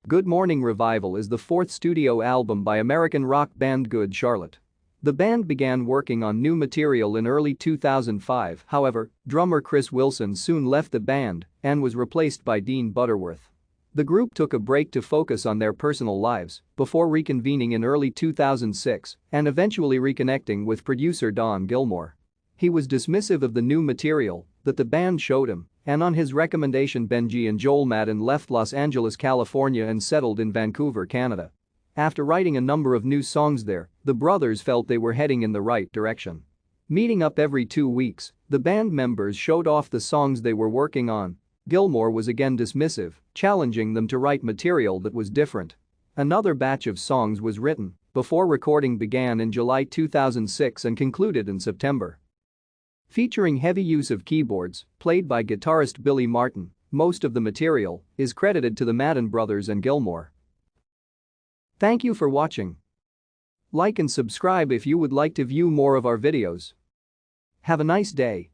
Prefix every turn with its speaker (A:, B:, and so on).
A: Good Morning Revival is the fourth studio album by American rock band Good Charlotte. The band began working on new material in early 2005, however, drummer Chris Wilson soon left the band and was replaced by Dean Butterworth. The group took a break to focus on their personal lives before reconvening in early 2006 and eventually reconnecting with producer Don Gilmore. He was dismissive of the new material that the band showed him, and on his recommendation Benji and Joel Madden left Los Angeles, California and settled in Vancouver, Canada. After writing a number of new songs there, the brothers felt they were heading in the right direction. Meeting up every 2 weeks, the band members showed off the songs they were working on. Gilmore was again dismissive, challenging them to write material that was different. Another batch of songs was written before recording began in July 2006 and concluded in September. Featuring heavy use of keyboards, played by guitarist Billy Martin, most of the material is credited to the Madden brothers and Gilmore. Thank you for watching. Like and subscribe if you would like to view more of our videos. Have a nice day.